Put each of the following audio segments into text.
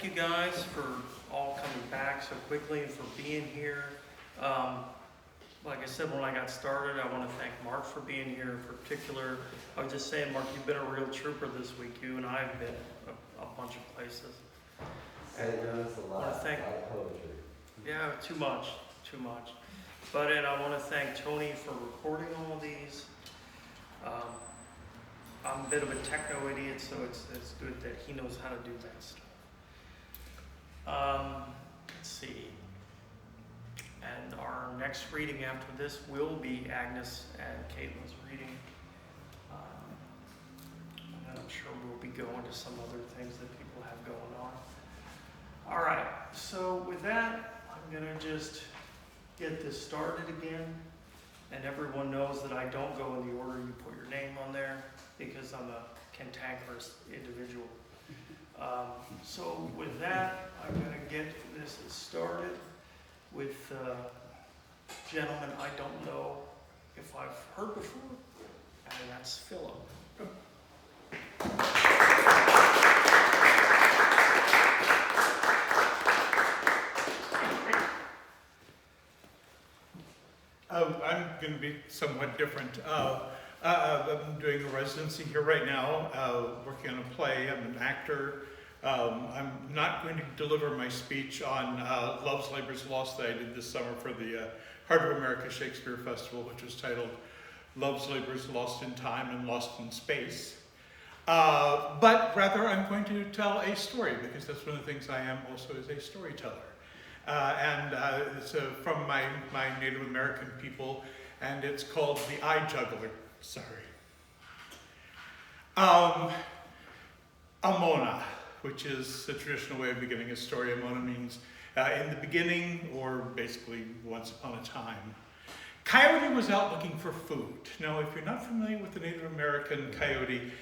thank you guys for all coming back so quickly and for being here. Like I said, when I got started, I want to thank Mark for being here in particular. I was just saying, Mark, you've been a real trooper this week. You and I have been a bunch of places. I noticed a lot of poetry. Yeah, too much. But and I want to thank Tony for recording all of these. I'm a bit of a techno idiot, so it's good that he knows how to do that stuff. Let's see. And our next reading after this will be Agnes and Caitlin's reading. And I'm sure we'll be going to some other things that people have going on. All right, so with that, I'm going to just get this started again. And everyone knows that I don't go in the order you put your name on there because I'm a cantankerous individual. So with that, I'm going to get this started with a gentleman I don't know if I've heard before, and that's Philip. I'm going to be somewhat different. I'm doing a residency here right now, working on a play. I'm an actor. I'm not going to deliver my speech on Love's Labor's Lost that I did this summer for the Heart of America Shakespeare Festival, which was titled Love's Labor's Lost in Time and Lost in Space. But rather, I'm going to tell a story, because that's one of the things I am also as a storyteller. It's from my Native American people, and it's called The Eye Juggler. Sorry. Amona, which is the traditional way of beginning a story. Amona means in the beginning, or basically once upon a time. Coyote was out looking for food. Now, if you're not familiar with the Native American coyote,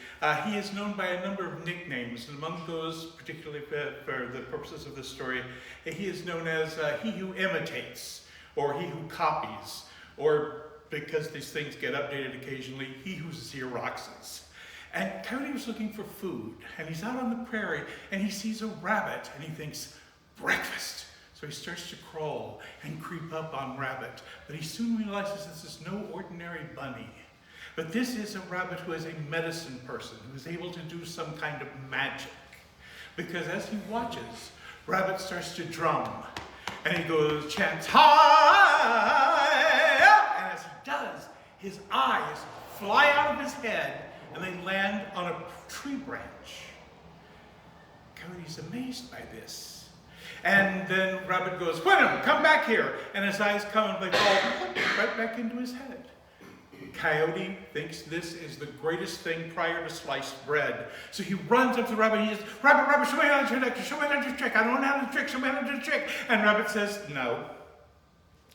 he is known by a number of nicknames, and among those, particularly for the purposes of this story, he is known as he who imitates, or he who copies, or, because these things get updated occasionally, he who Xeroxes. And Coyote was looking for food, and he's out on the prairie, and he sees a rabbit, and he thinks, breakfast. So he starts to crawl and creep up on Rabbit, but he soon realizes this is no ordinary bunny. But this is a rabbit who is a medicine person, who is able to do some kind of magic. Because as he watches, Rabbit starts to drum, and he chants, hi! And as he does, his eyes fly out of his head, and they land on a tree branch. Coyote's amazed by this. And then Rabbit goes, Wenham, come back here. And his eyes come and they fall right back into his head. Coyote thinks this is the greatest thing prior to sliced bread. So he runs up to the rabbit. He says, Rabbit, show me how to do the trick. Show me how to do the trick. I don't know how to do the trick. Show me how to do the trick. And Rabbit says, no.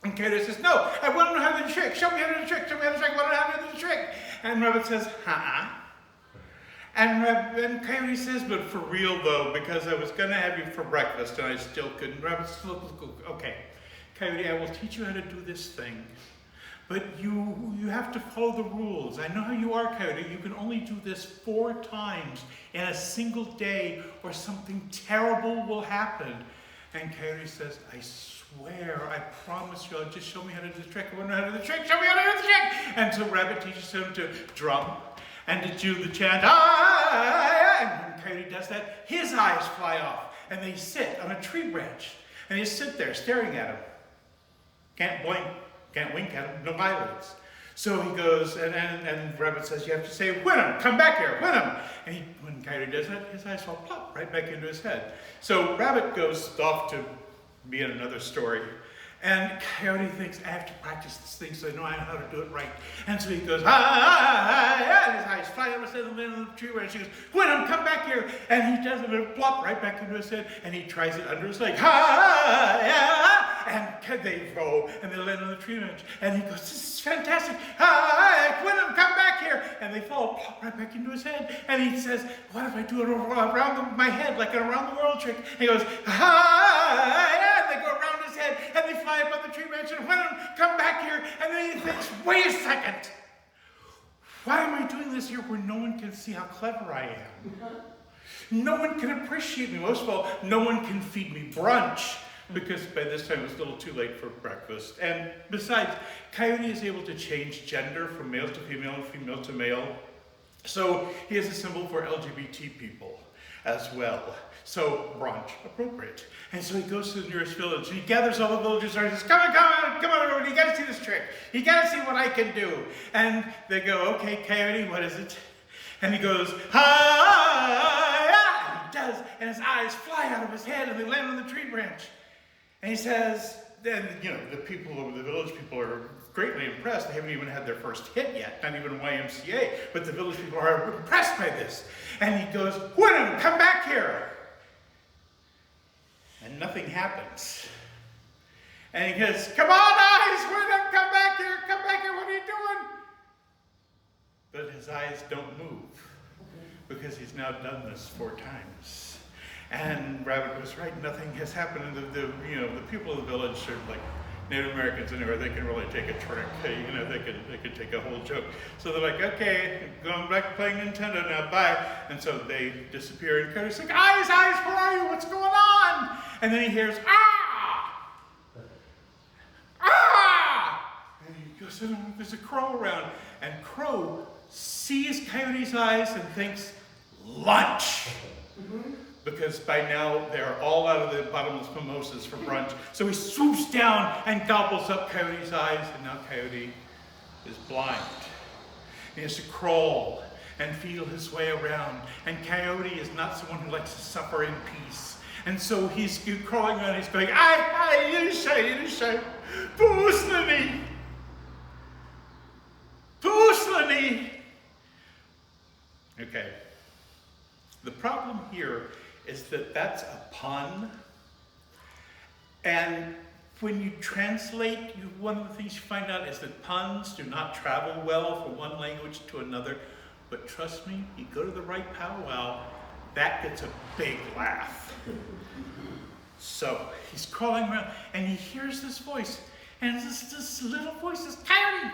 And Coyote says, no, I want to know how to do the trick. Show me how to do the trick. Show me how to do the trick. I want to know how to do the trick. And Rabbit says, And Coyote says, but for real though, because I was going to have you for breakfast and I still couldn't. Rabbit says, okay, Coyote, I will teach you how to do this thing. But you have to follow the rules. I know how you are, Coyote. You can only do this 4 times in a single day or something terrible will happen. And Coyote says, I swear, I promise you, just show me how to do the trick. I want to know how to do the trick. Show me how to do the trick. And so Rabbit teaches him to drum and to do the chant, and when Coyote does that, his eyes fly off, and they sit on a tree branch, and they sit there staring at him. Can't blink, can't wink at him, no eyelids. So he goes, and Rabbit says, you have to say, Wenham, come back here, Wenham. And when Coyote does that, his eyes fall plop right back into his head. So Rabbit goes off to be in another story. And Coyote thinks, I have to practice this thing so I know how to do it right. And so he goes, and his eyes fly out of the middle of the tree branch. He goes, Wenham, come back here. And he does it, and it plop right back into his head. And he tries it under his leg. And they roll, and they land on the tree branch. And he goes, this is fantastic. Wenham, come back here. And they fall plop right back into his head. And he says, what if I do it around my head, like an around the world trick? And he goes, and they go around his head, and they fly up on the tree branch, and Wenham, come back here. And then he thinks, wait a second. Why am I doing this here where no one can see how clever I am? No one can appreciate me. Most of all, no one can feed me brunch, because by this time it was a little too late for breakfast. And besides, Coyote is able to change gender from male to female and female to male. So he is a symbol for LGBT people as well. So brunch, appropriate. And so he goes to the nearest village and he gathers all the villagers and he says, come on, everybody, you gotta see this trick. You gotta see what I can do. And they go, okay, Coyote, what is it? And he goes, hi, he does, and his eyes fly out of his head and they land on the tree branch. And he says, then, the people, the village people are greatly impressed. They haven't even had their first hit yet, not even YMCA, but the village people are impressed by this. And he goes, Wyndham, come back here. And nothing happens. And he goes, come on, eyes, Wyndham, come back here, what are you doing? But his eyes don't move, because he's now done this 4 times. And Rabbit was right, nothing has happened. And the people of the village are like Native Americans anyway, they can really take a trick. They can take a whole joke. So they're like, okay, going back to playing Nintendo now, bye. And so they disappear, and Coyote's like, eyes, where are you? What's going on? And then he hears, ah! Ah! And he goes, there's a crow around. And Crow sees Coyote's eyes and thinks, lunch! Because by now they're all out of the bottomless mimosas for brunch. So he swoops down and gobbles up Coyote's eyes, and now Coyote is blind. He has to crawl and feel his way around. And Coyote is not someone who likes to suffer in peace. And so he's crawling around, he's going, ay, Yidishai, Puslani. Okay. The problem here is that that's a pun. And when you translate, one of the things you find out is that puns do not travel well from one language to another. But trust me, you go to the right powwow, that gets a big laugh. So he's crawling around and he hears this voice. And this little voice says, Coyote,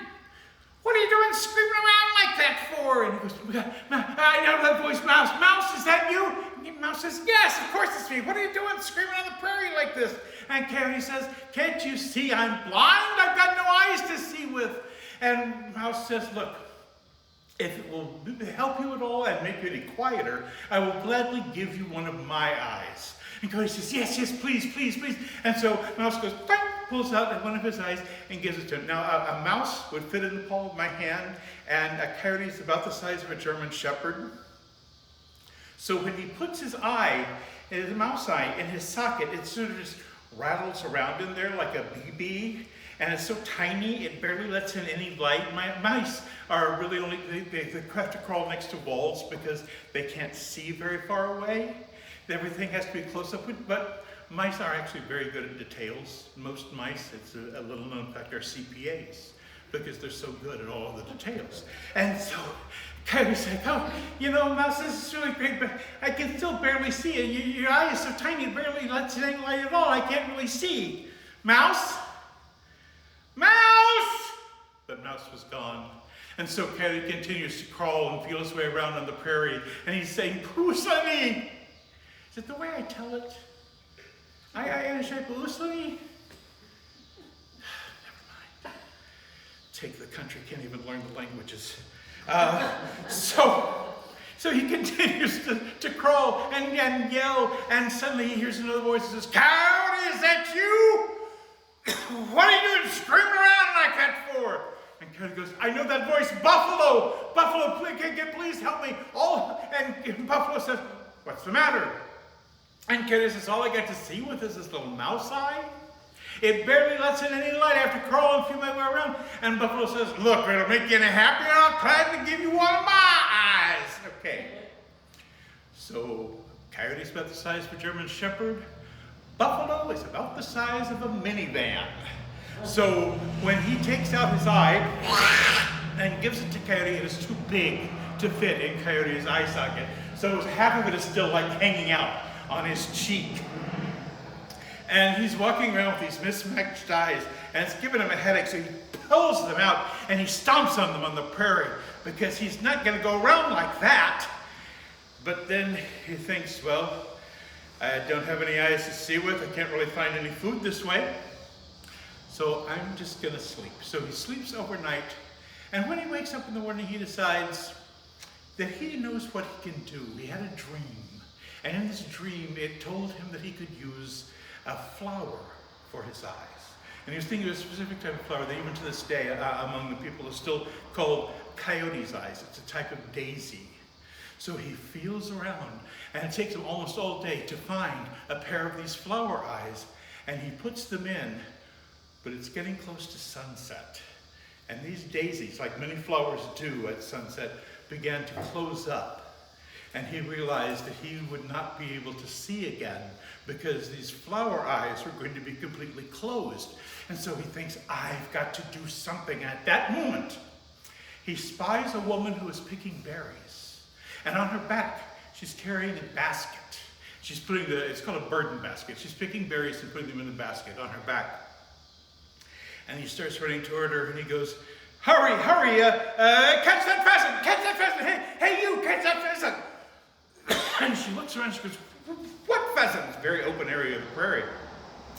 what are you doing screaming around like that for? And he goes, I know that voice, Mouse. Mouse, is that you? And Mouse says, yes, of course it's me. What are you doing screaming on the prairie like this? And Coyote says, can't you see I'm blind? I've got no eyes to see with. And Mouse says, look, if it will help you at all and make you any quieter, I will gladly give you one of my eyes. And Coyote says, yes, please. And so Mouse goes, pulls out one of his eyes and gives it to him. Now, a mouse would fit in the palm of my hand, and a coyote is about the size of a German Shepherd. So when he puts his eye, his mouse eye, in his socket, it sort of just rattles around in there like a BB, and it's so tiny, it barely lets in any light. Mice are really only, they have to crawl next to walls because they can't see very far away. Everything has to be close up, but mice are actually very good at details. Most mice, it's a little known fact, are CPAs because they're so good at all of the details. And so Coyote's like, Mouse, this is really great, but I can still barely see it. Your eye is so tiny, it barely lets in any light at all. I can't really see. Mouse? But Mouse was gone. And so Coyote continues to crawl and feel his way around on the prairie, and he's saying, Puslani! Is it the way I tell it? I say Puslani? Never mind. Take the country, can't even learn the languages. So he continues to crawl and yell, and suddenly he hears another voice that says, Coyote, is that you? What are you doing screaming around like that for? And Coyote goes, I know that voice, Buffalo, please help me. And Buffalo says, what's the matter? And Coyote says, all I got to see with is this little mouse eye. It barely lets in any light. I have to crawl and feel my way around. And Buffalo says, look, it'll make you any happier. I'll gladly give you one of my eyes. Okay. So Coyote's about the size of a German Shepherd. Buffalo is about the size of a minivan. So when he takes out his eye and gives it to Coyote, it is too big to fit in Coyote's eye socket. So half of it is still like hanging out on his cheek. And he's walking around with these mismatched eyes, and it's giving him a headache, so he pulls them out and he stomps on them on the prairie because he's not going to go around like that. But then he thinks, well, I don't have any eyes to see with. I can't really find any food this way. So I'm just gonna sleep. So he sleeps overnight. And when he wakes up in the morning, he decides that he knows what he can do. He had a dream. And in this dream, it told him that he could use a flower for his eyes. And he was thinking of a specific type of flower that even to this day, among the people, is still called coyote's eyes. It's a type of daisy. So he feels around, and it takes him almost all day to find a pair of these flower eyes, and he puts them in, but it's getting close to sunset. And these daisies, like many flowers do at sunset, began to close up. And he realized that he would not be able to see again because these flower eyes were going to be completely closed. And so he thinks, I've got to do something. At that moment, he spies a woman who is picking berries. And on her back, she's carrying a basket. She's putting it's called a burden basket. She's picking berries and putting them in the basket on her back. And he starts running toward her and he goes, hurry, catch that pheasant, hey you, catch that pheasant. And she looks around and she goes, what pheasant? It's a very open area of the prairie.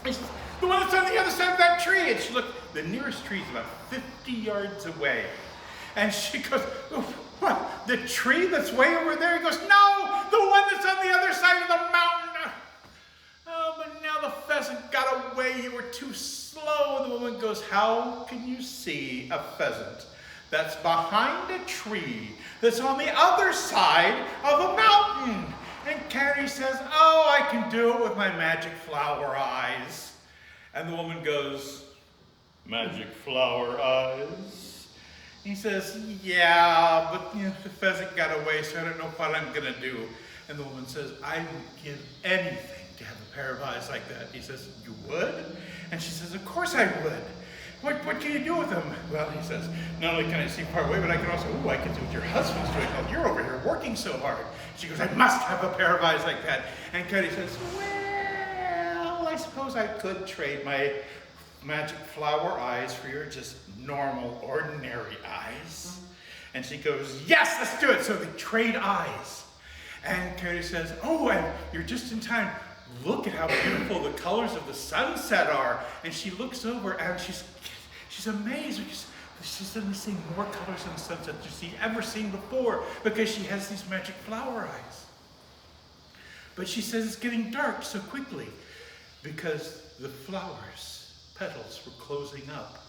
He says, the one that's on the other side of that tree. And she looked, the nearest tree is about 50 yards away. And she goes, what, the tree that's way over there? He goes, no, the one that's on the other side of the mountain. Oh, but now the pheasant got away. You were too slow. And the woman goes, how can you see a pheasant that's behind a tree that's on the other side of a mountain? And Carrie says, oh, I can do it with my magic flower eyes. And the woman goes, magic flower eyes? He says, yeah, but the pheasant got away, so I don't know what I'm going to do. And the woman says, I would give anything to have a pair of eyes like that. He says, you would? And she says, of course I would. What can you do with them? Well, he says, not only can I see far away, but I can also, I can do what your husband's doing while you're over here working so hard. She goes, I must have a pair of eyes like that. And Cody says, well, I suppose I could trade my magic flower eyes for your just normal, ordinary eyes. And she goes, yes, let's do it. So they trade eyes. And Cody says, oh, and you're just in time. Look at how beautiful the colors of the sunset are. And she looks over and she's amazed because she's suddenly seeing more colors in the sunset than she's ever seen before because she has these magic flower eyes. But she says it's getting dark so quickly because the flowers, petals, were closing up.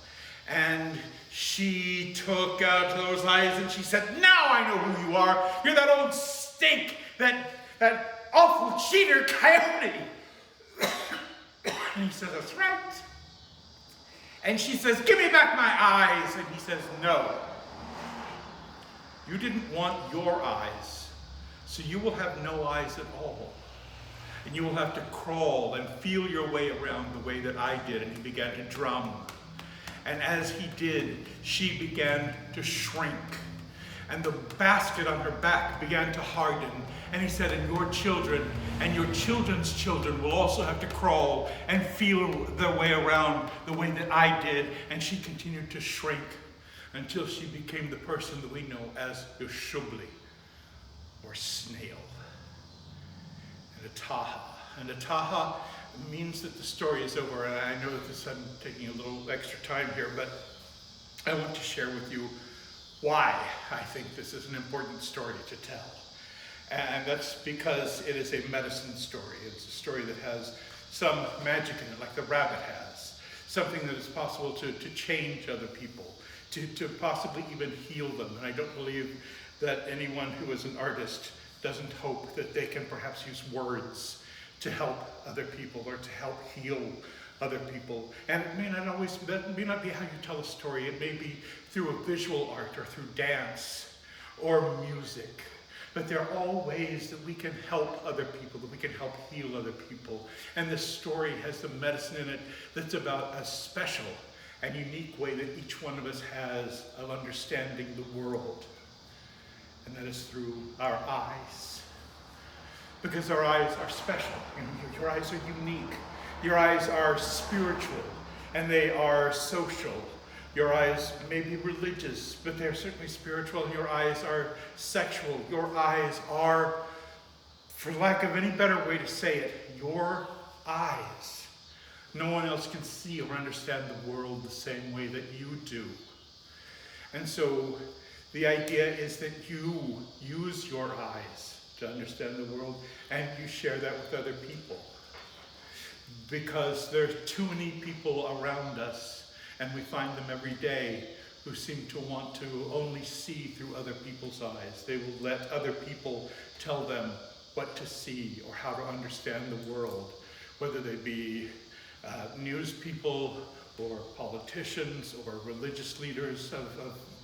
And she took out those eyes and she said, now I know who you are. You're that old stink, that awful cheater coyote. And he says, that's right. And she says, give me back my eyes. And he says, no. You didn't want your eyes, so you will have no eyes at all. And you will have to crawl and feel your way around the way that I did. And he began to drum. And as he did, she began to shrink. And the basket on her back began to harden. And he said, and your children and your children's children will also have to crawl and feel their way around the way that I did. And she continued to shrink until she became the person that we know as Ushubli, or snail. And a taha. And a taha means that the story is over. And I know that I'm taking a little extra time here, but I want to share with you why I think this is an important story to tell. And that's because it is a medicine story. It's a story that has some magic in it, like the rabbit has. Something that is possible to change other people, to possibly even heal them. And I don't believe that anyone who is an artist doesn't hope that they can perhaps use words to help other people or to help heal other people. And it may not always, that may not be how you tell a story. It may be through a visual art or through dance or music. But there are all ways that we can help other people, that we can help heal other people. And this story has the medicine in it that's about a special and unique way that each one of us has of understanding the world. And that is through our eyes. Because our eyes are special. Your eyes are unique. Your eyes are spiritual, and they are social. Your eyes may be religious, but they're certainly spiritual. Your eyes are sexual. Your eyes are For lack of any better way to say it, your eyes. No one else can see or understand the world the same way that you do. And so the idea is that you use your eyes to understand the world, and you share that with other people. Because there's too many people around us, and we find them every day, who seem to want to only see through other people's eyes. They will let other people tell them what to see or how to understand the world, whether they be news people or politicians or religious leaders of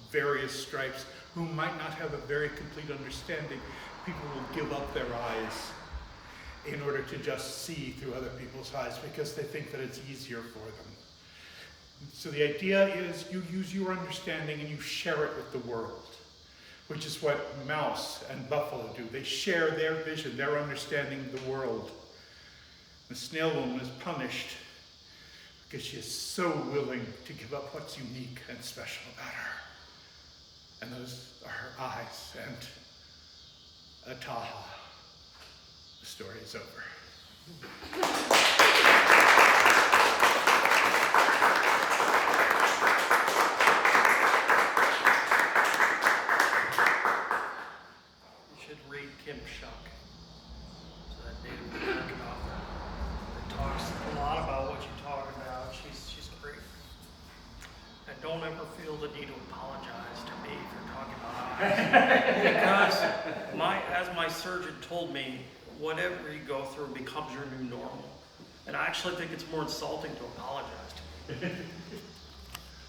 various stripes who might not have a very complete understanding. People will give up their eyes in order to just see through other people's eyes because they think that it's easier for them. So the idea is you use your understanding and you share it with the world, which is what mouse and buffalo do. They share their vision, their understanding of the world. The snail woman is punished because she is so willing to give up what's unique and special about her. And those are her eyes, and Ataha. The story is over. You should read Kim Shuck. So that Native American author that talks a lot about what you talk about. She's great. And don't ever feel the need to apologize to me for talking about eyes. Because as my surgeon told me, whatever you go through becomes your new normal. And I actually think it's more insulting to apologize to me.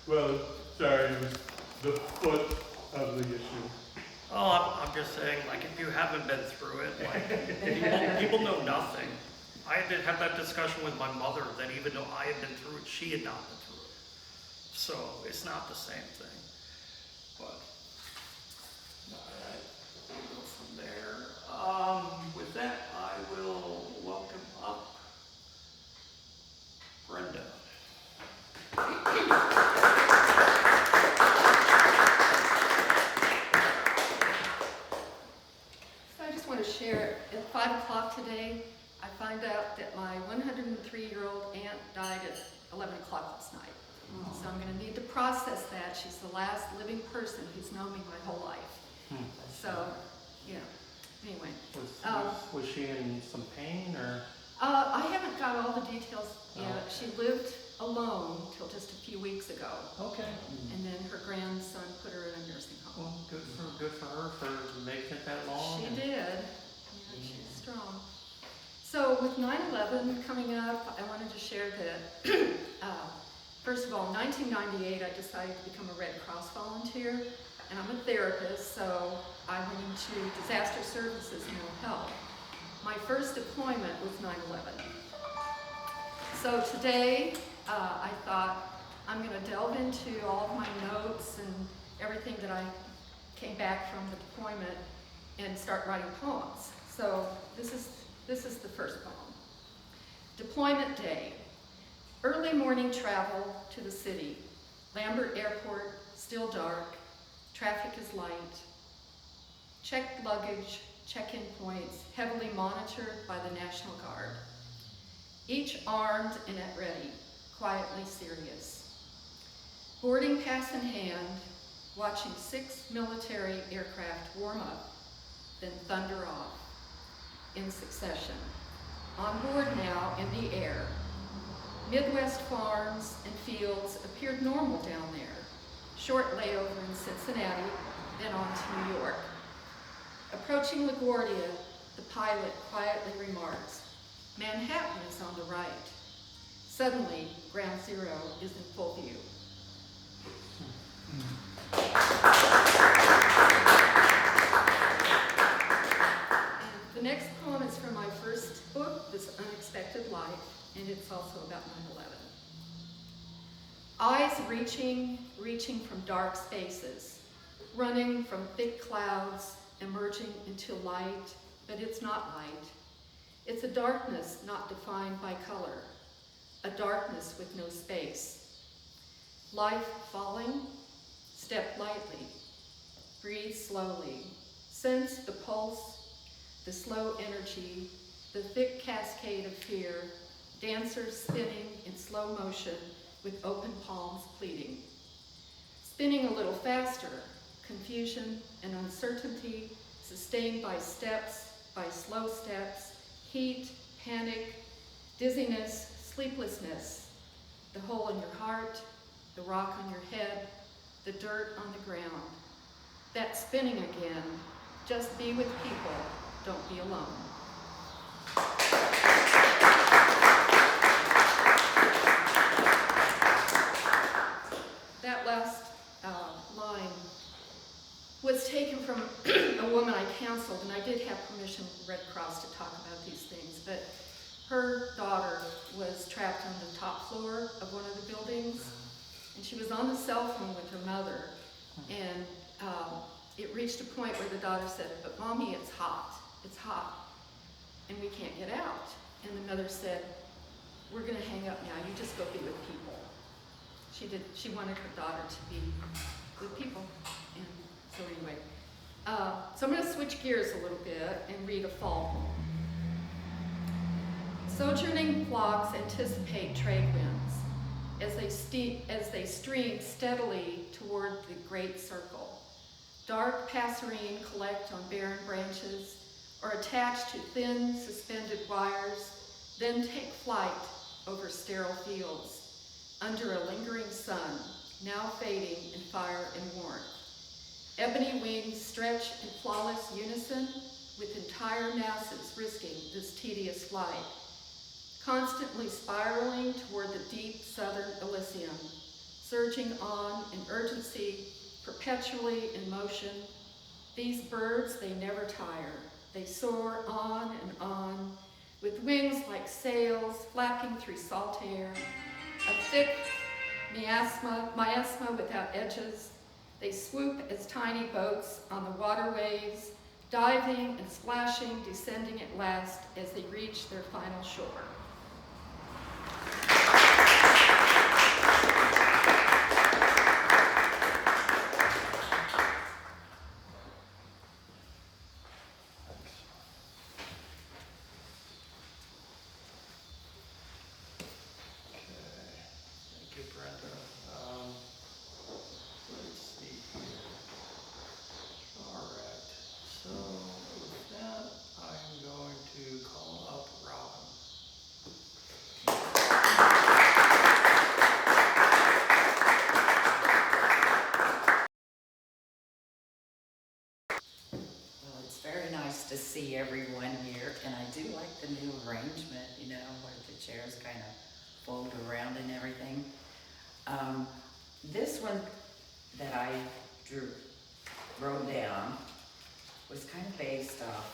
Well, sorry, it was the foot of the issue. Oh, I'm just saying, like, if you haven't been through it, like, people know nothing. I had to have that discussion with my mother that even though I had been through it, she had not been through it. So it's not the same thing. But, all right, we'll go from there. With that, I will welcome up Brenda. So I just want to share, at 5 o'clock today, I find out that my 103-year-old aunt died at 11 o'clock last night. So I'm going to need to process that. She's the last living person who's known me my whole life. So, you know, anyway. Was she in some pain, or? I haven't got all the details yet. She lived alone till just a few weeks ago. Okay. And then her grandson put her in a nursing home. Well, good for her for making it that long. She did. Yeah, she's strong. So with 9/11 coming up, I wanted to share that, first of all, in 1998, I decided to become a Red Cross volunteer, and I'm a therapist, so I went into disaster services and mental health. My first deployment was 9/11. So today, I thought I'm going to delve into all of my notes and everything that I came back from the deployment and start writing poems. So this is the first poem. Deployment day. Early morning travel to the city. Lambert Airport, still dark. Traffic is light. Checked luggage, check-in points, heavily monitored by the National Guard. Each armed and at ready, quietly serious. Boarding pass in hand, watching 6 military aircraft warm up, then thunder off in succession. On board now in the air. Midwest farms and fields appeared normal down there. Short layover in Cincinnati, then on to New York. Approaching LaGuardia, the pilot quietly remarks, "Manhattan is on the right." Suddenly, Ground Zero is in full view. And the next poem is from my first book, This Unexpected Life, and it's also about 9/11. Eyes reaching from dark spaces, running from thick clouds, emerging into light, but it's not light. It's a darkness not defined by color, a darkness with no space. Life falling, step lightly, breathe slowly, sense the pulse, the slow energy, the thick cascade of fear, dancers spinning in slow motion with open palms pleading. Spinning a little faster, confusion and uncertainty sustained by steps, by slow steps, heat, panic, dizziness, sleeplessness, the hole in your heart, the rock on your head, the dirt on the ground. That spinning again, just be with people, don't be alone. That last line was taken from a woman I counseled, and I did have permission from Red Cross to talk about these things, but her daughter was trapped on the top floor of one of the buildings, and she was on the cell phone with her mother, and it reached a point where the daughter said, "But Mommy, it's hot, and we can't get out." And the mother said, "We're gonna hang up now, you just go be with people." She wanted her daughter to be with people, and so anyway. So I'm gonna switch gears a little bit and read a fall poem. Sojourning flocks anticipate trade winds as they stream steadily toward the great circle. Dark passerine collect on barren branches or attach to thin suspended wires, then take flight over sterile fields under a lingering sun, now fading in fire and warmth. Ebony wings stretch in flawless unison with entire masses risking this tedious flight, constantly spiraling toward the deep southern Elysium, surging on in urgency, perpetually in motion. These birds, they never tire. They soar on and on, with wings like sails flapping through salt air, a thick miasma without edges. They swoop as tiny boats on the waterways, diving and splashing, descending at last as they reach their final shore. Thank you, Brenda. Let's see here. All right. So with that, I'm going to call up Robin. Well, it's very nice to see everyone here, and I do like the new arrangement, you know, where the chairs kind of fold around and everything. This one that I wrote down was kind of based off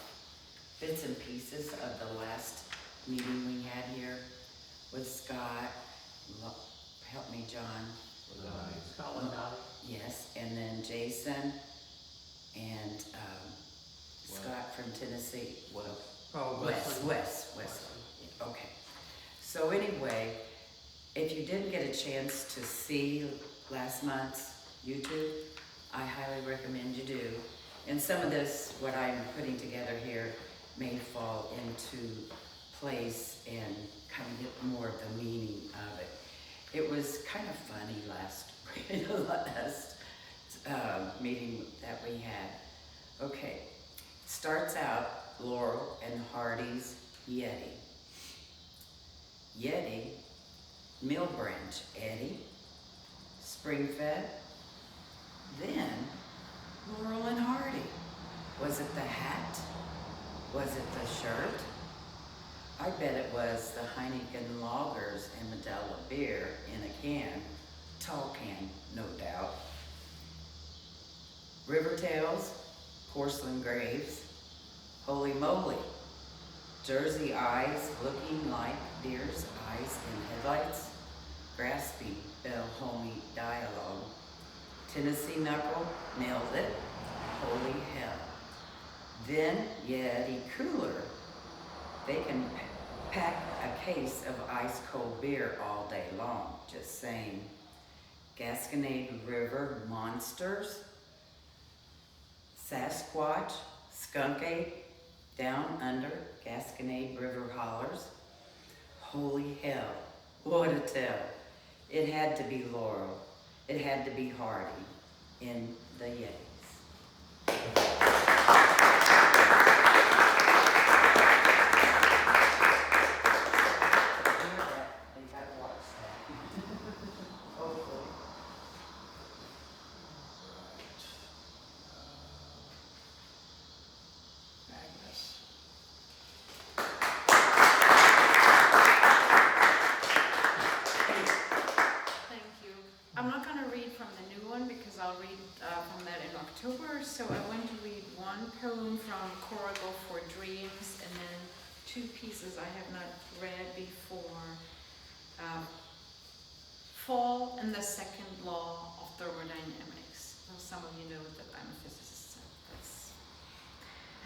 bits and pieces of the last meeting we had here with Scott. Help me, John. Scotland Valley. Yes, and then Jason and Scott from Tennessee. Oh, Wes. Okay. So anyway, if you didn't get a chance to see last month's YouTube, I highly recommend you do. And some of this, what I'm putting together here, may fall into place and kind of get more of the meaning of it. It was kind of funny last meeting that we had. Okay, starts out Laurel and Hardy's Yeti. Yeti, Mill Branch, Eddie, Spring-fed, then Laurel and Hardy. Was it the hat? Was it the shirt? I bet it was the Heineken lagers and Modelo beer in a can, tall can, no doubt. Rivertails, porcelain graves, holy moly, Jersey eyes looking like deer's eyes in headlights, grasping Belle homie dialogue, Tennessee knuckle, nailed it, holy hell. Then Yeti cooler, they can pack a case of ice cold beer all day long, just saying. Gasconade River monsters, Sasquatch, Skunk Ape, Down under Gasconade River hollers. Holy hell, what a tell. It had to be Laurel. It had to be Hardy in the Yetis. Agnes. Thank you. I'm not going to read from the new one because I'll read from that in October. So I want to read one poem from Cora Go for Dreams and then two pieces I have not read before. Fall and the Second Law of Thermodynamics. Well, some of you know that I'm a physicist. So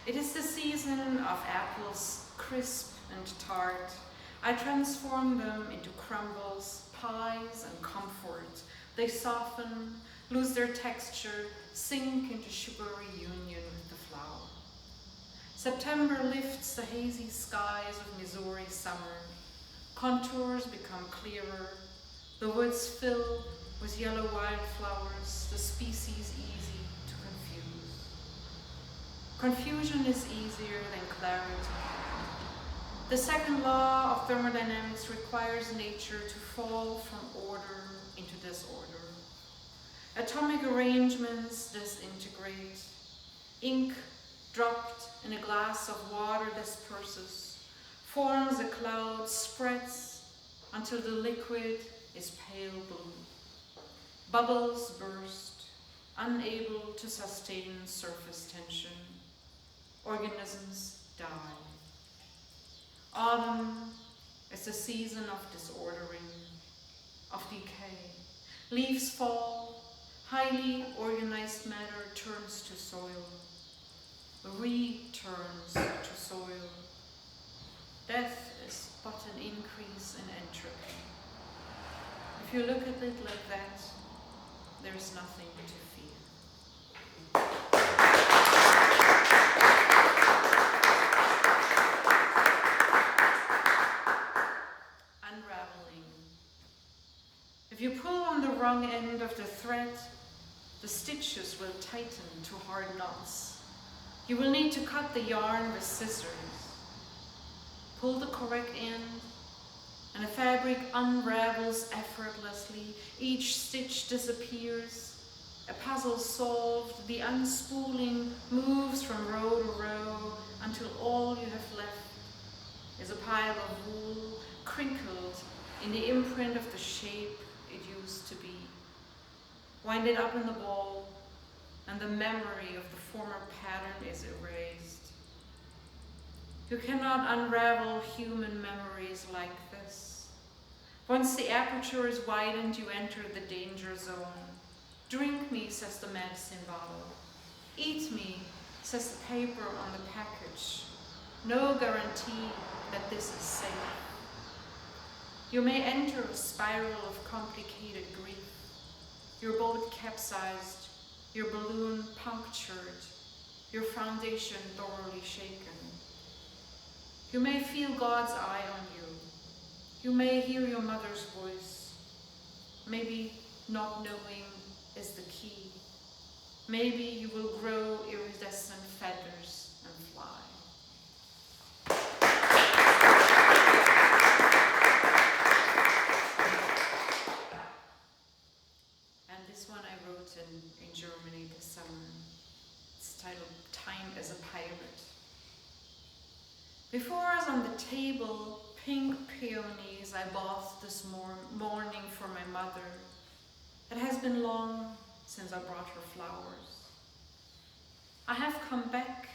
it is the season of apples, crisp and tart. I transform them into crumbles, pies, and comfort. They soften, lose their texture, sink into sugary union with the flour. September lifts the hazy skies of Missouri summer. Contours become clearer. The woods fill with yellow wildflowers, the species easy to confuse. Confusion is easier than clarity. The second law of thermodynamics requires nature to fall from order into disorder. Atomic arrangements disintegrate. Ink dropped in a glass of water disperses, forms a cloud, spreads until the liquid is pale blue. Bubbles burst, unable to sustain surface tension. Organisms die. Autumn is the season of disordering, of decay. Leaves fall, highly organized matter turns to soil, returns to soil. Death is but an increase in entropy. If you look at it like that, there is nothing to fear. Unraveling. If you pull on the wrong end of the thread, the stitches will tighten to hard knots. You will need to cut the yarn with scissors. Pull the correct end, and the fabric unravels effortlessly. Each stitch disappears. A puzzle solved, the unspooling moves from row to row until all you have left is a pile of wool crinkled in the imprint of the shape it used to be. Wind it up in the ball, and the memory of the former pattern is erased. You cannot unravel human memories like this. Once the aperture is widened, you enter the danger zone. Drink me, says the medicine bottle. Eat me, says the paper on the package. No guarantee that this is safe. You may enter a spiral of complicated grief. Your boat capsized, your balloon punctured, your foundation thoroughly shaken. You may feel God's eye on you. You may hear your mother's voice. Maybe not knowing is the key. Maybe you will grow iridescent feathers and fly. And this one I wrote in Germany this summer. It's titled Time as a Pirate. Before us on the table, pink peonies I bought this morning for my mother. It has been long since I brought her flowers. I have come back,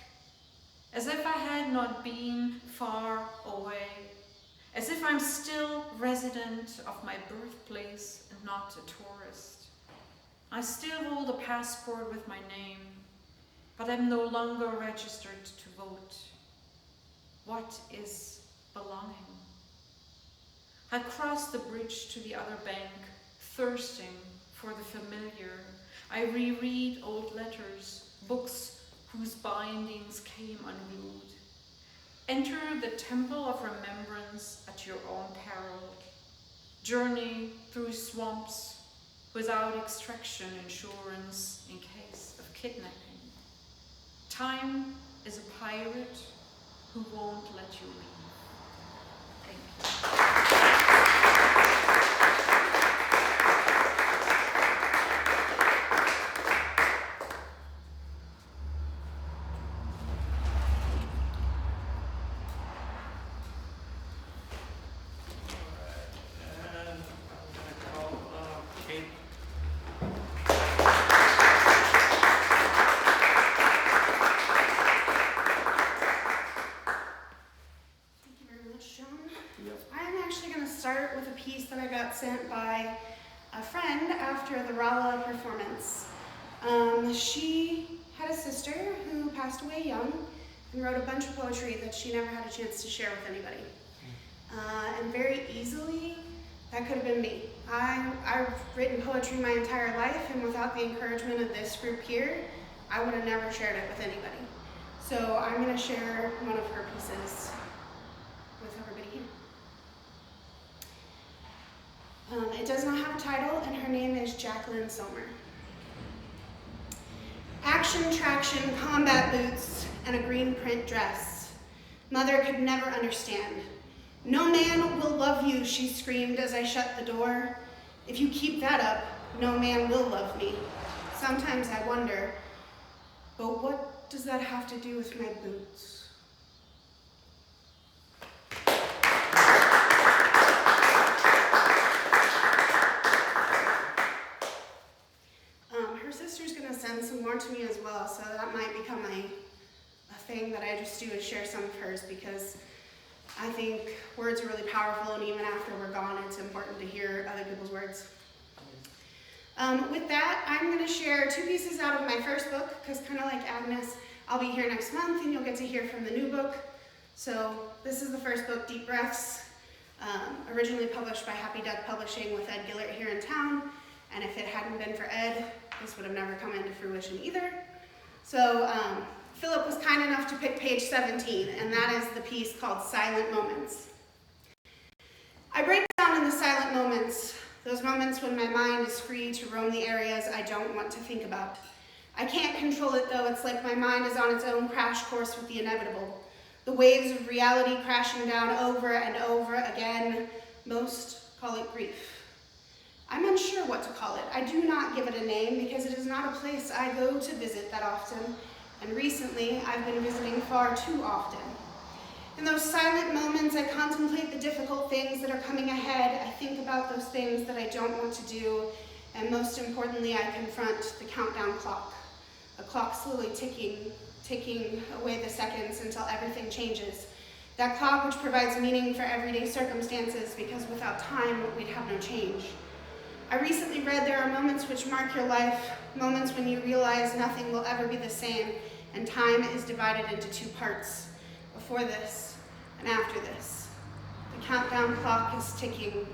as if I had not been far away, as if I'm still resident of my birthplace and not a tourist. I still hold a passport with my name, but I'm no longer registered to vote. What is belonging? I cross the bridge to the other bank, thirsting for the familiar. I reread old letters, books whose bindings came unglued. Enter the temple of remembrance at your own peril. Journey through swamps without extraction insurance in case of kidnapping. Time is a pirate who won't let you leave. Thank you. And I'm gonna call Kate. Thank you very much, Sean. I'm actually going to start with a piece that I got sent by a friend after the Rala performance. She had a sister who passed away young and wrote a bunch of poetry that she never had a chance to share with anybody. And very easily, that could have been me. I've written poetry my entire life, and without the encouragement of this group here, I would have never shared it with anybody. So I'm going to share one of her pieces with everybody here. It does not have a title, and her name is Jacqueline Somer. Action, traction, combat boots, and a green print dress. Mother could never understand. No man will love you, she screamed as I shut the door. If you keep that up, no man will love me. Sometimes I wonder, but what does that have to do with my boots? Her sister's gonna send some more to me as well, so that might become a thing that I just do is share some of hers, because I think words are really powerful, and even after we're gone, it's important to hear other people's words. With that, I'm going to share two pieces out of my first book, because kind of like Agnes, I'll be here next month, and you'll get to hear from the new book. So this is the first book, Deep Breaths, originally published by Happy Duck Publishing with Ed Gillert here in town, and if it hadn't been for Ed, this would have never come into fruition either. So Philip was kind enough to pick page 17, and that is the piece called Silent Moments. I break down in the silent moments, those moments when my mind is free to roam the areas I don't want to think about. I can't control it though, it's like my mind is on its own crash course with the inevitable. The waves of reality crashing down over and over again. Most call it grief. I'm unsure what to call it. I do not give it a name because it is not a place I go to visit that often. And recently, I've been visiting far too often. In those silent moments, I contemplate the difficult things that are coming ahead. I think about those things that I don't want to do. And most importantly, I confront the countdown clock. A clock slowly ticking away the seconds until everything changes. That clock which provides meaning for everyday circumstances, because without time, we'd have no change. I recently read there are moments which mark your life, moments when you realize nothing will ever be the same, and time is divided into two parts, before this and after this. The countdown clock is ticking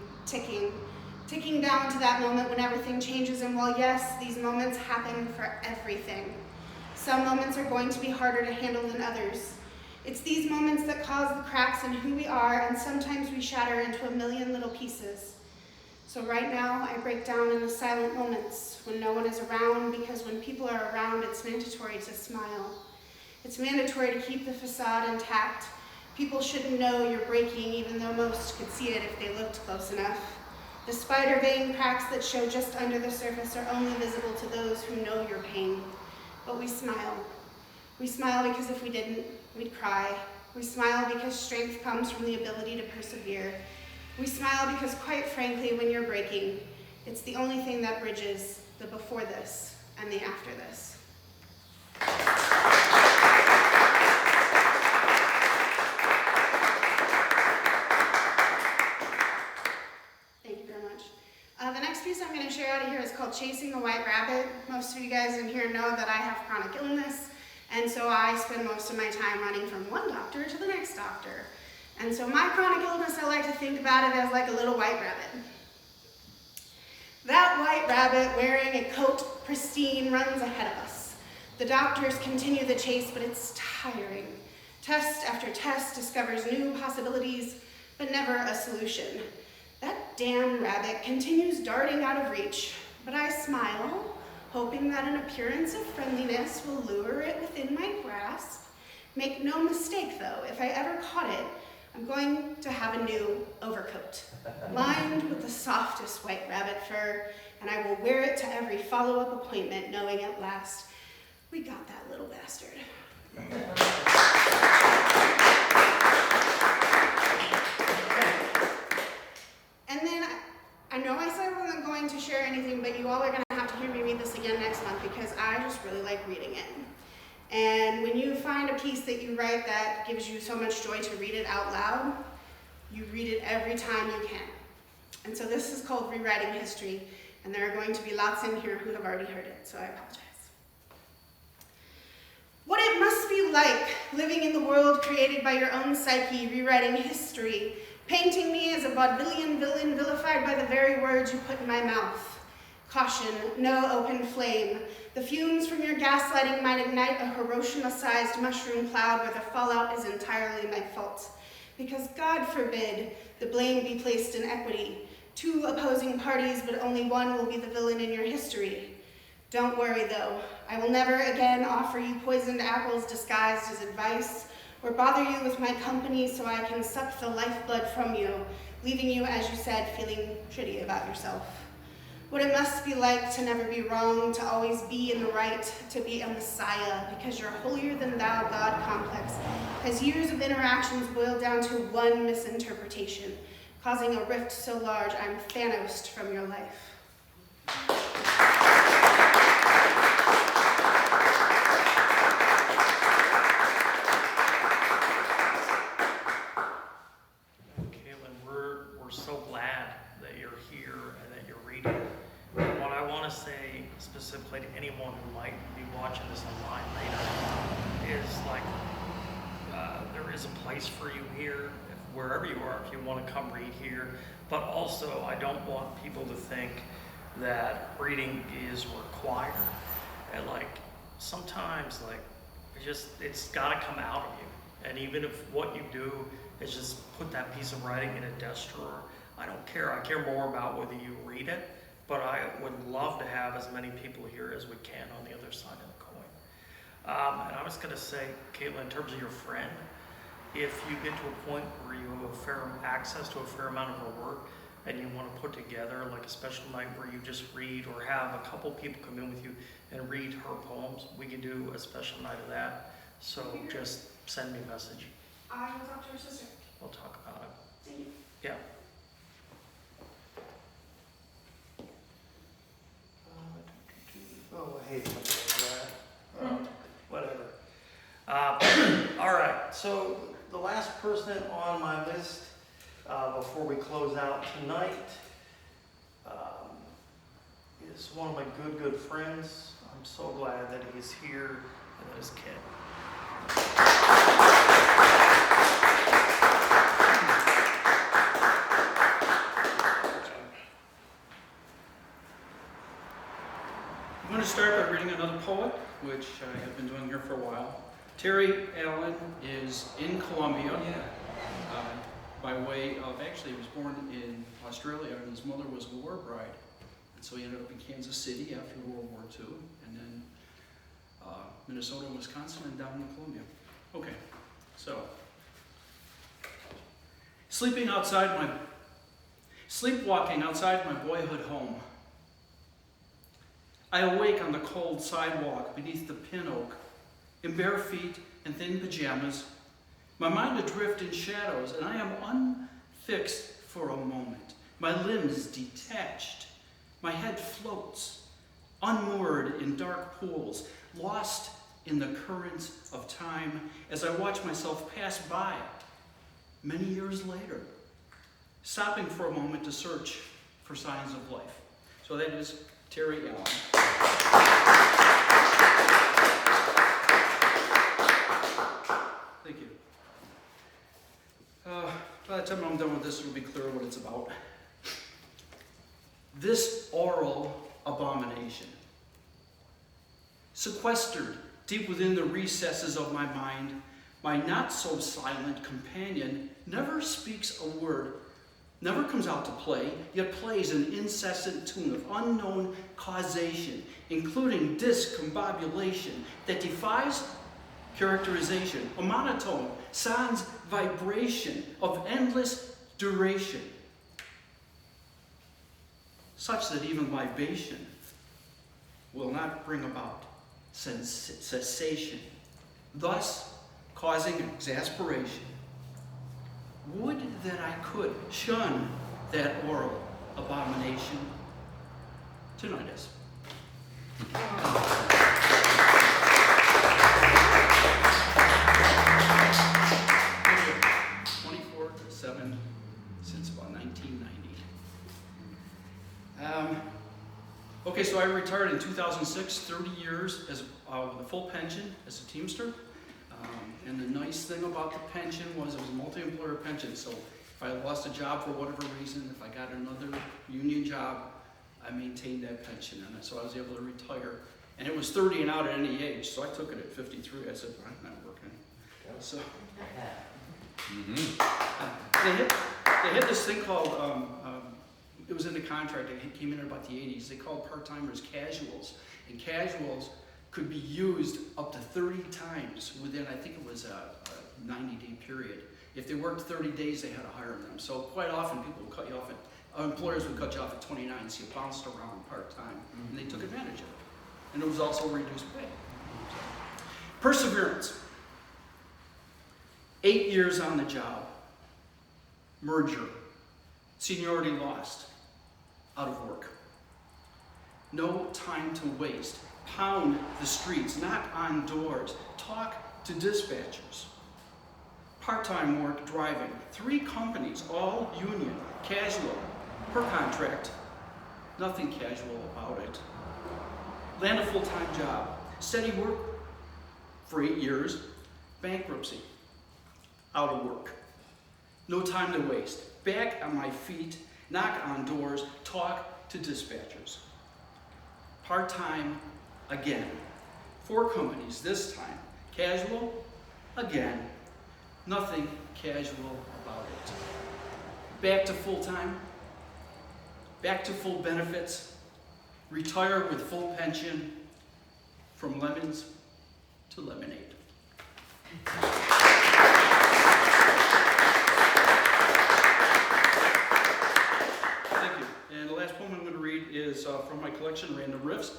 down to that moment when everything changes, and while yes, these moments happen for everything, some moments are going to be harder to handle than others. It's these moments that cause the cracks in who we are, and sometimes we shatter into a million little pieces. So right now, I break down in the silent moments when no one is around, because when people are around, it's mandatory to smile. It's mandatory to keep the facade intact. People shouldn't know you're breaking, even though most could see it if they looked close enough. The spider vein cracks that show just under the surface are only visible to those who know your pain. But we smile. We smile because if we didn't, we'd cry. We smile because strength comes from the ability to persevere. We smile because, quite frankly, when you're breaking, it's the only thing that bridges the before this and the after this. Thank you very much. The next piece I'm going to share out of here is called Chasing a White Rabbit. Most of you guys in here know that I have chronic illness, and so I spend most of my time running from one doctor to the next doctor. And so my chronic illness, I like to think about it as like a little white rabbit. That white rabbit, wearing a coat pristine, runs ahead of us. The doctors continue the chase, but it's tiring. Test after test discovers new possibilities, but never a solution. That damn rabbit continues darting out of reach, but I smile, hoping that an appearance of friendliness will lure it within my grasp. Make no mistake though, if I ever caught it, I'm going to have a new overcoat, lined with the softest white rabbit fur, and I will wear it to every follow-up appointment, knowing at last, we got that little bastard. And then, I know I said I wasn't going to share anything, but you all are going to have to hear me read this again next month because I just really like reading it. And when you find a piece that you write that gives you so much joy to read it out loud, you read it every time you can. And so this is called Rewriting History, and there are going to be lots in here who have already heard it, so I apologize. What it must be like living in the world created by your own psyche, rewriting history, painting me as a vaudevillian villain vilified by the very words you put in my mouth. Caution, no open flame. The fumes from your gaslighting might ignite a Hiroshima-sized mushroom cloud where the fallout is entirely my fault. Because God forbid the blame be placed in equity. Two opposing parties, but only one will be the villain in your history. Don't worry though, I will never again offer you poisoned apples disguised as advice, or bother you with my company so I can suck the lifeblood from you, leaving you, as you said, feeling shitty about yourself. What it must be like to never be wrong, to always be in the right, to be a messiah, because your holier-than-thou God complex has years of interactions boiled down to one misinterpretation, causing a rift so large I'm Thanos'd from your life. We're so glad that you're here and that you're reading. And what I want to say specifically to anyone who might be watching this online later is there is a place for you here, wherever you are, if you want to come read here. But also, I don't want people to think that reading is required. And sometimes it's got to come out of you. And even if what you do is just put that piece of writing in a desk drawer, I don't care. I care more about whether you read it, but I would love to have as many people here as we can on the other side of the coin. And I was going to say, Caitlin, in terms of your friend, if you get to a point where you have access to a fair amount of her work and you want to put together like a special night where you just read, or have a couple people come in with you and read her poems, we can do a special night of that. So just send me a message. I will talk to her sister. We'll talk about it. Thank you. Yeah. Oh, I hate that. Whatever. All right, so the last person on my list before we close out tonight is one of my good friends. I'm so glad that he's here, and that is Ken. I'm going to start by reading another poet, which I have been doing here for a while. Terry Allen is in Colombia by way of, actually he was born in Australia and his mother was a war bride. And so he ended up in Kansas City after World War II, and then Minnesota and Wisconsin, and down in Colombia. Okay, so. Sleepwalking outside my boyhood home. I awake on the cold sidewalk beneath the pin oak, in bare feet and thin pajamas, my mind adrift in shadows, and I am unfixed for a moment. My limbs detached, my head floats, unmoored in dark pools, lost in the currents of time as I watch myself pass by many years later, stopping for a moment to search for signs of life. So that is Terry Allen. Thank you. By the time I'm done with this, it'll be clear what it's about. This oral abomination, sequestered deep within the recesses of my mind, My not-so-silent companion never speaks a word, never comes out to play, yet plays an incessant tune of unknown causation, including discombobulation that defies characterization, a monotone, sans vibration of endless duration, such that even libation will not bring about cessation, thus causing exasperation. Would that I could shun that oral abomination. Tinnitus. 24/7 since about 1990. Okay, so I retired in 2006, 30 years as with a full pension as a Teamster. And the nice thing about the pension was it was a multi-employer pension, so if I lost a job for whatever reason, if I got another union job, I maintained that pension, and so I was able to retire. And it was 30 and out at any age, so I took it at 53. I said, I'm not working. So they had this thing called, it was in the contract, it came in about the 80s, they called part-timers casuals. And casuals could be used up to 30 times within, I think it was a 90-day period. If they worked 30 days, they had to hire them. So quite often people would cut you off at, employers would cut you off at 29, so you bounced around part-time, and they took advantage of it. And it was also reduced pay. Perseverance. 8 years on the job. Merger. Seniority lost. Out of work. No time to waste. Pound the streets, knock on doors, talk to dispatchers. Part-time work driving. 3 companies, all union, casual, per contract. Nothing casual about it. Land a full-time job. Steady work for 8 years. Bankruptcy. Out of work. No time to waste. Back on my feet, knock on doors, talk to dispatchers. Part-time again. 4 companies this time. Casual again. Nothing casual about it. Back to full-time. Back to full benefits. Retire with full pension. From lemons to lemonade. Thank you. And the last poem I'm going to read is from my collection, Random Riffs.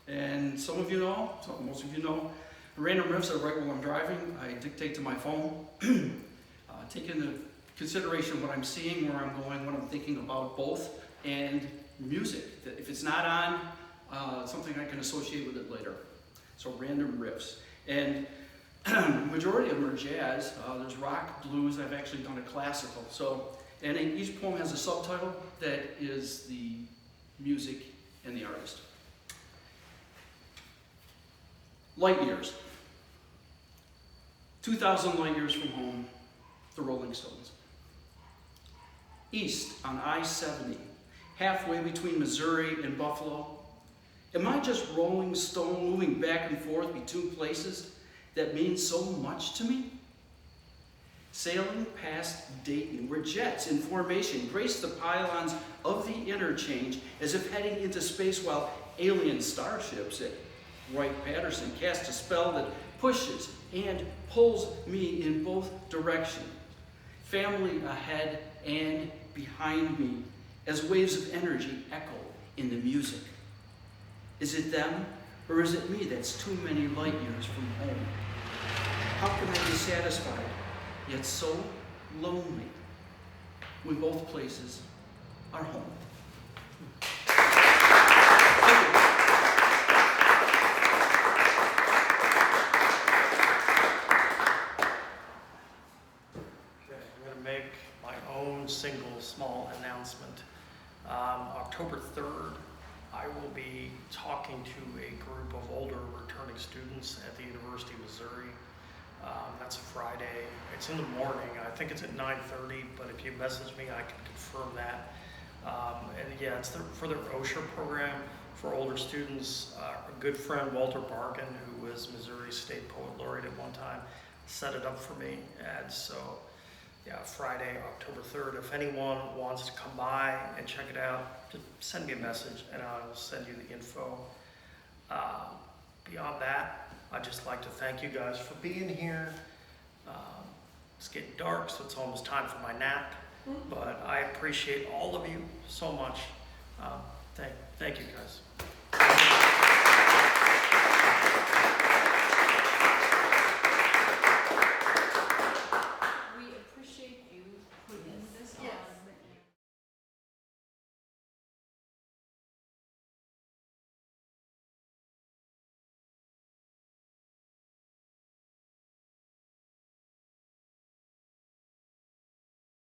And some of you know, most of you know, random riffs I write while I'm driving. I dictate to my phone, take into consideration what I'm seeing, where I'm going, what I'm thinking about, both, and music. If it's not on, something I can associate with it later. So random riffs. And majority of them are jazz. There's rock, blues. I've actually done a classical. So, and each poem has a subtitle that is the music and the artist. Light years. 2,000 light years from home, the Rolling Stones. East on I-70, halfway between Missouri and Buffalo. Am I just rolling stone moving back and forth between places that mean so much to me? Sailing past Dayton, where jets in formation grace the pylons of the interchange as if heading into space, while alien starships at Wright-Patterson cast a spell that pushes and pulls me in both directions. Family ahead and behind me as waves of energy echo in the music. Is it them, or is it me that's too many light years from home? How can I be satisfied, yet so lonely, when both places are home? Single small announcement. October 3rd, I will be talking to a group of older returning students at the University of Missouri. That's Friday. It's in the morning. I think it's at 9:30, but if you message me, I can confirm that. And yeah, it's for their OSHA program for older students. A good friend, Walter Bargan, who was Missouri State Poet Laureate at one time, set it up for me. And so, yeah, Friday, October 3rd, if anyone wants to come by and check it out, just send me a message and I will send you the info. Beyond that, I'd just like to thank you guys for being here. It's getting dark, so it's almost time for my nap, but I appreciate all of you so much. Thank you guys.